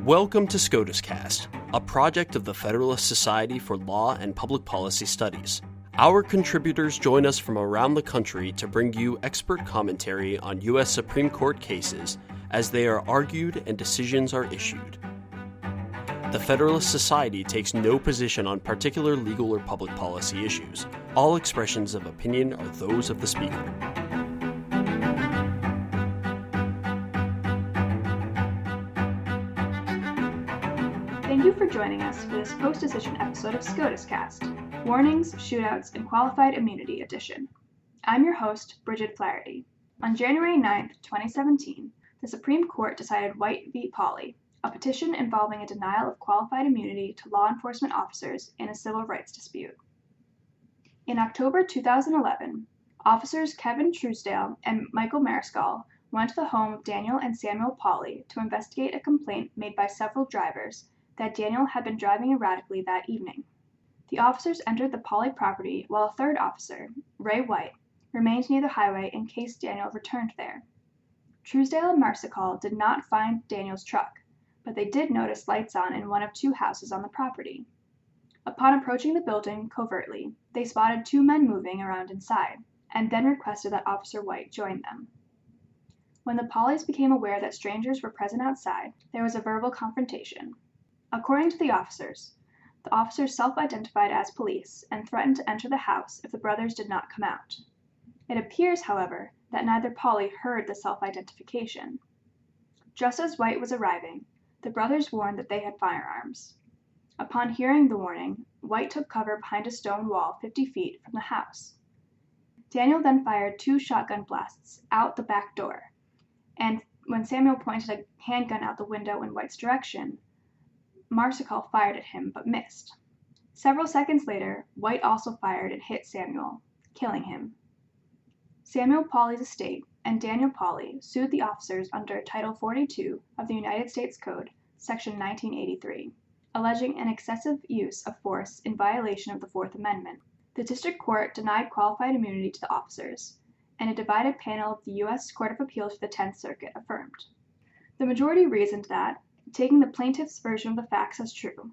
Welcome to SCOTUScast, a project of the Federalist Society for Law and Public Policy Studies. Our contributors join us from around the country to bring you expert commentary on U.S. Supreme Court cases as they are argued and decisions are issued. The Federalist Society takes no position on particular legal or public policy issues. All expressions of opinion are those of the speaker. Thank you for joining us for this post-decision episode of SCOTUScast, Warnings, Shootouts, and Qualified Immunity Edition. I'm your host, Bridget Flaherty. On January 9, 2017, the Supreme Court decided White v. Pauly, a petition involving a denial of qualified immunity to law enforcement officers in a civil rights dispute. In October 2011, officers Kevin Truesdale and Michael Mariscal went to the home of Daniel and Samuel Pauly to investigate a complaint made by several drivers that Daniel had been driving erratically that evening. The officers entered the Pauly property while a third officer, Ray White, remained near the highway in case Daniel returned there. Truesdale and Mariscal did not find Daniel's truck, but they did notice lights on in one of two houses on the property. Upon approaching the building covertly, they spotted two men moving around inside, and then requested that Officer White join them. When the Paulys became aware that strangers were present outside, there was a verbal confrontation. According to the officers self-identified as police and threatened to enter the house if the brothers did not come out. It appears, however, that neither Pauly heard the self-identification. Just as White was arriving, the brothers warned that they had firearms. Upon hearing the warning, White took cover behind a stone wall 50 feet from the house. Daniel then fired two shotgun blasts out the back door, and when Samuel pointed a handgun out the window in White's direction, Mariscal fired at him but missed. Several seconds later, White also fired and hit Samuel, killing him. Samuel Pauly's estate and Daniel Pauly sued the officers under Title 42 of the United States Code, Section 1983, alleging an excessive use of force in violation of the Fourth Amendment. The District Court denied qualified immunity to the officers, and a divided panel of the U.S. Court of Appeals for the Tenth Circuit affirmed. The majority reasoned that, taking the plaintiff's version of the facts as true,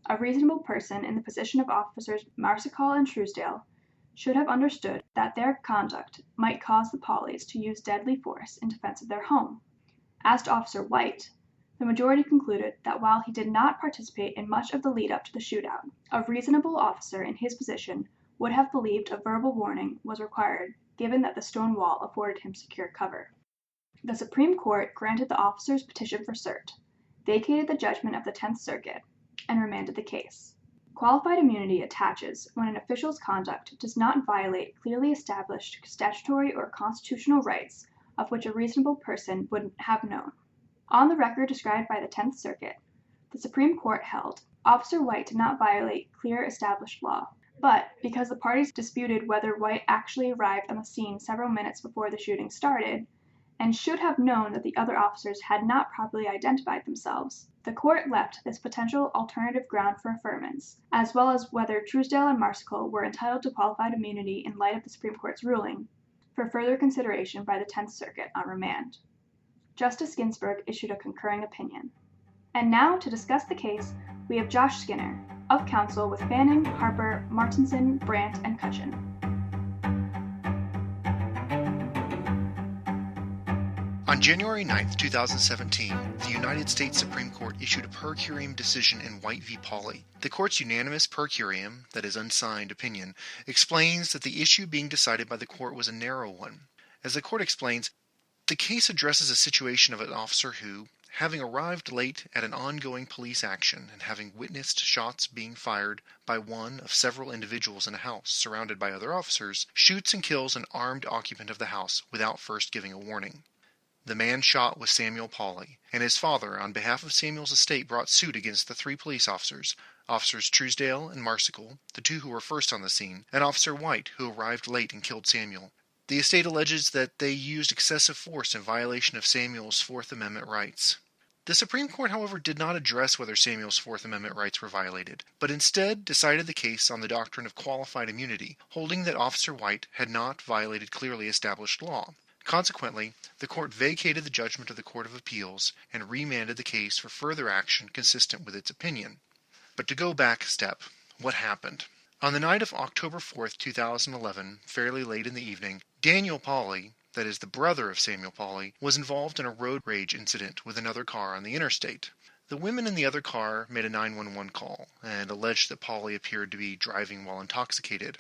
a reasonable person in the position of Officers Mariscal and Truesdale should have understood that their conduct might cause the Paulys to use deadly force in defense of their home. As to Officer White, the majority concluded that while he did not participate in much of the lead-up to the shootout, a reasonable officer in his position would have believed a verbal warning was required, given that the stone wall afforded him secure cover. The Supreme Court granted the officers' petition for cert, vacated the judgment of the Tenth Circuit, and remanded the case. Qualified immunity attaches when an official's conduct does not violate clearly established statutory or constitutional rights of which a reasonable person would have known. On the record described by the Tenth Circuit, the Supreme Court held Officer White did not violate clear established law, but because the parties disputed whether White actually arrived on the scene several minutes before the shooting started, and should have known that the other officers had not properly identified themselves, the court left this potential alternative ground for affirmance, as well as whether Truesdale and Mariscal were entitled to qualified immunity in light of the Supreme Court's ruling, for further consideration by the Tenth Circuit on remand. Justice Ginsburg issued a concurring opinion. And now, to discuss the case, we have Josh Skinner, of Counsel with Fanning, Harper, Martinson, Brandt, and Kutchin. On January 9, 2017, the United States Supreme Court issued a per curiam decision in White v. Pauly. The court's unanimous per curiam, that is unsigned opinion, explains that the issue being decided by the court was a narrow one. As the court explains, the case addresses a situation of an officer who, having arrived late at an ongoing police action and having witnessed shots being fired by one of several individuals in a house surrounded by other officers, shoots and kills an armed occupant of the house without first giving a warning. The man shot was Samuel Pauly, and his father, on behalf of Samuel's estate, brought suit against the three police officers, Officers Truesdale and Mariscal, the two who were first on the scene, and Officer White, who arrived late and killed Samuel. The estate alleges that they used excessive force in violation of Samuel's Fourth Amendment rights. The Supreme Court, however, did not address whether Samuel's Fourth Amendment rights were violated, but instead decided the case on the doctrine of qualified immunity, holding that Officer White had not violated clearly established law. Consequently, the court vacated the judgment of the Court of Appeals and remanded the case for further action consistent with its opinion. But to go back a step, what happened? On the night of October 4th, 2011, fairly late in the evening, Daniel Pauly, that is the brother of Samuel Pauly, was involved in a road rage incident with another car on the interstate. The women in the other car made a 911 call and alleged that Pauly appeared to be driving while intoxicated.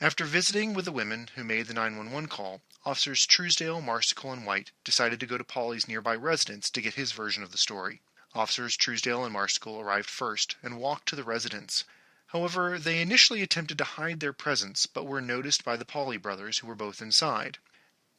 After visiting with the women who made the 911 call, Officers Truesdale, Mariscal, and White decided to go to Pauly's nearby residence to get his version of the story. Officers Truesdale and Mariscal arrived first and walked to the residence. However, they initially attempted to hide their presence, but were noticed by the Pauly brothers, who were both inside.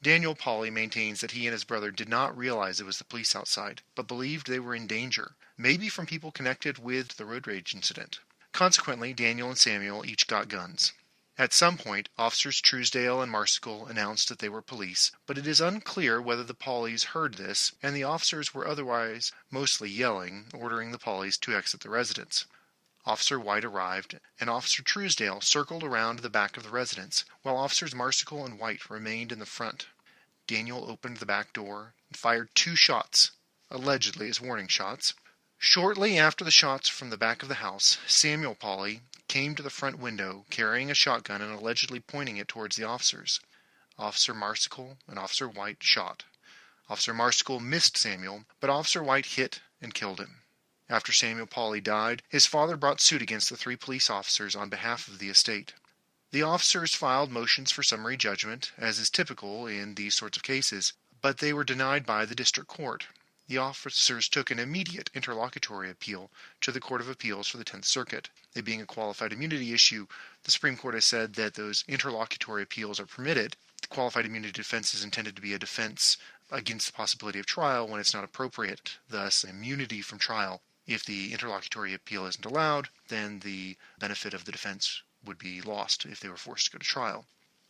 Daniel Pauly maintains that he and his brother did not realize it was the police outside, but believed they were in danger, maybe from people connected with the road rage incident. Consequently, Daniel and Samuel each got guns. At some point, Officers Truesdale and Mariscal announced that they were police, but it is unclear whether the Paulys heard this, and the officers were otherwise mostly yelling, ordering the Paulys to exit the residence. Officer White arrived, and Officer Truesdale circled around the back of the residence, while Officers Mariscal and White remained in the front. Daniel opened the back door and fired 2 shots, allegedly as warning shots. Shortly after the shots from the back of the house, Samuel Pauly came to the front window carrying a shotgun and allegedly pointing it towards the officers. Officer Mariscal and Officer White shot. Officer Mariscal missed Samuel, but Officer White hit and killed him. After Samuel Pauly died, his father brought suit against the 3 police officers on behalf of the estate. The officers filed motions for summary judgment, as is typical in these sorts of cases, but they were denied by the district court. The officers took an immediate interlocutory appeal to the Court of Appeals for the 10th Circuit. It being a qualified immunity issue, the Supreme Court has said that those interlocutory appeals are permitted. The qualified immunity defense is intended to be a defense against the possibility of trial when it's not appropriate, thus immunity from trial. If the interlocutory appeal isn't allowed, then the benefit of the defense would be lost if they were forced to go to trial.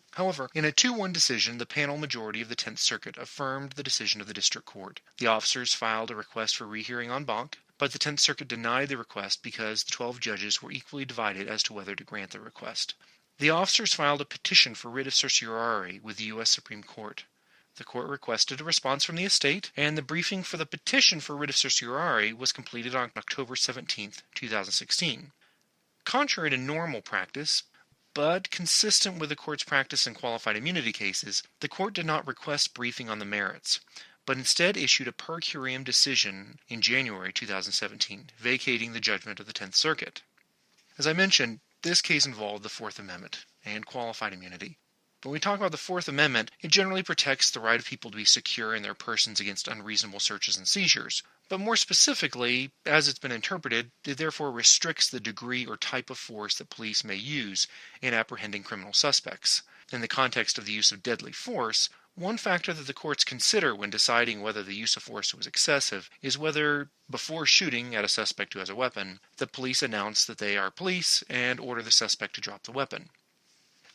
However, in a 2-1 decision, the panel majority of the 10th Circuit affirmed the decision of the district court. The officers filed a request for rehearing en banc, but the 10th Circuit denied the request because the 12 judges were equally divided as to whether to grant the request. The officers filed a petition for writ of certiorari with the U.S. Supreme Court. The court requested a response from the estate, and the briefing for the petition for writ of certiorari was completed on October 17, 2016. Contrary to normal practice, but consistent with the court's practice in qualified immunity cases, the court did not request briefing on the merits, but instead issued a per curiam decision in January 2017, vacating the judgment of the 10th Circuit. As I mentioned, this case involved the Fourth Amendment and qualified immunity. When we talk about the Fourth Amendment, it generally protects the right of people to be secure in their persons against unreasonable searches and seizures. But more specifically, as it's been interpreted, it therefore restricts the degree or type of force that police may use in apprehending criminal suspects. In the context of the use of deadly force, one factor that the courts consider when deciding whether the use of force was excessive is whether, before shooting at a suspect who has a weapon, the police announce that they are police and order the suspect to drop the weapon.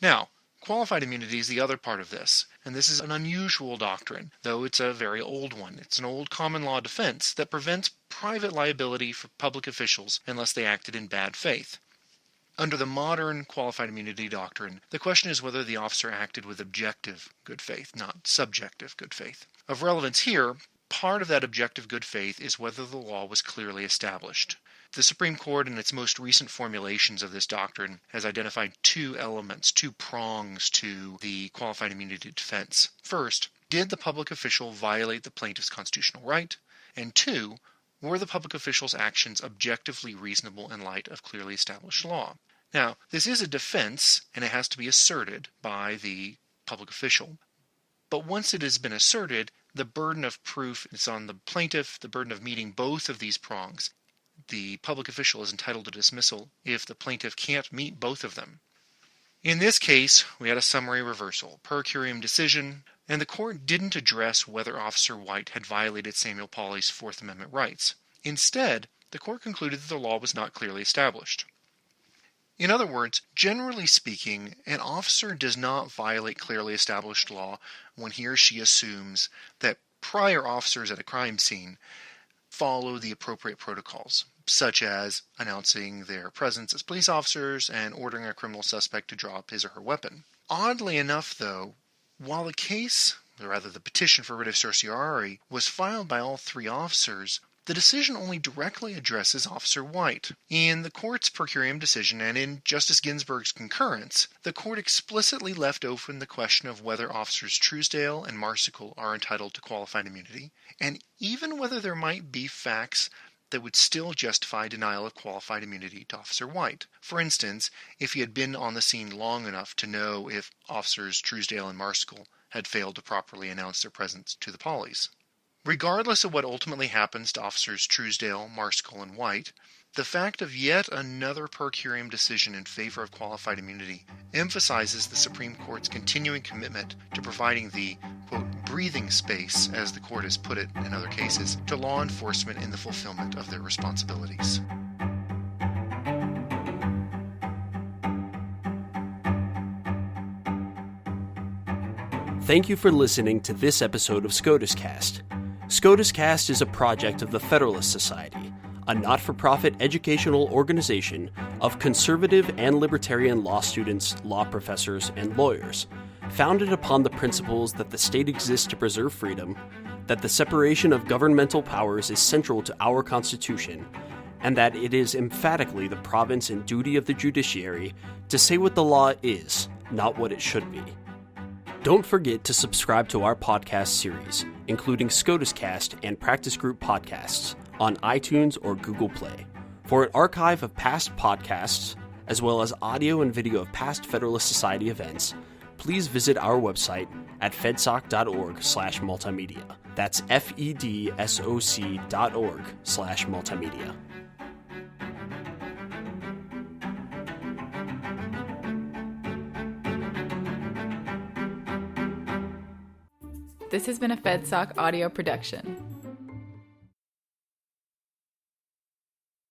Now, qualified immunity is the other part of this, and this is an unusual doctrine, though it's a very old one. It's an old common law defense that prevents private liability for public officials unless they acted in bad faith. Under the modern qualified immunity doctrine, the question is whether the officer acted with objective good faith, not subjective good faith. Of relevance here, part of that objective good faith is whether the law was clearly established. The Supreme Court, in its most recent formulations of this doctrine, has identified 2 elements, 2 prongs to the qualified immunity defense. First, did the public official violate the plaintiff's constitutional right? And 2, were the public official's actions objectively reasonable in light of clearly established law? Now, this is a defense, and it has to be asserted by the public official. But once it has been asserted, the burden of proof is on the plaintiff, the burden of meeting both of these prongs. The public official is entitled to dismissal if the plaintiff can't meet both of them. In this case, we had a summary reversal, per curiam decision, and the court didn't address whether Officer White had violated Samuel Pauly's Fourth Amendment rights. Instead, the court concluded that the law was not clearly established. In other words, generally speaking, an officer does not violate clearly established law when he or she assumes that prior officers at a crime scene follow the appropriate protocols, such as announcing their presence as police officers and ordering a criminal suspect to drop his or her weapon. Oddly enough, though, while the case the petition for writ of certiorari, was filed by all three officers, the decision only directly addresses Officer White. In the court's per curiam decision and in Justice Ginsburg's concurrence, the court explicitly left open the question of whether Officers Truesdale and Mariscal are entitled to qualified immunity, and even whether there might be facts that would still justify denial of qualified immunity to Officer White. For instance, if he had been on the scene long enough to know if Officers Truesdale and Mariscal had failed to properly announce their presence to the Paulys. Regardless of what ultimately happens to Officers Truesdale, Mariscal, and White, the fact of yet another per curiam decision in favor of qualified immunity emphasizes the Supreme Court's continuing commitment to providing the, quote, breathing space, as the court has put it in other cases, to law enforcement in the fulfillment of their responsibilities. Thank you for listening to this episode of SCOTUScast. SCOTUScast is a project of the Federalist Society, a not-for-profit educational organization of conservative and libertarian law students, law professors, and lawyers, founded upon the principles that the state exists to preserve freedom, that the separation of governmental powers is central to our Constitution, and that it is emphatically the province and duty of the judiciary to say what the law is, not what it should be. Don't forget to subscribe to our podcast series, including SCOTUScast and Practice Group podcasts, on iTunes or Google Play. For an archive of past podcasts, as well as audio and video of past Federalist Society events, please visit our website at fedsoc.org/multimedia. That's fedsoc.org/multimedia. This has been a FedSoc audio production.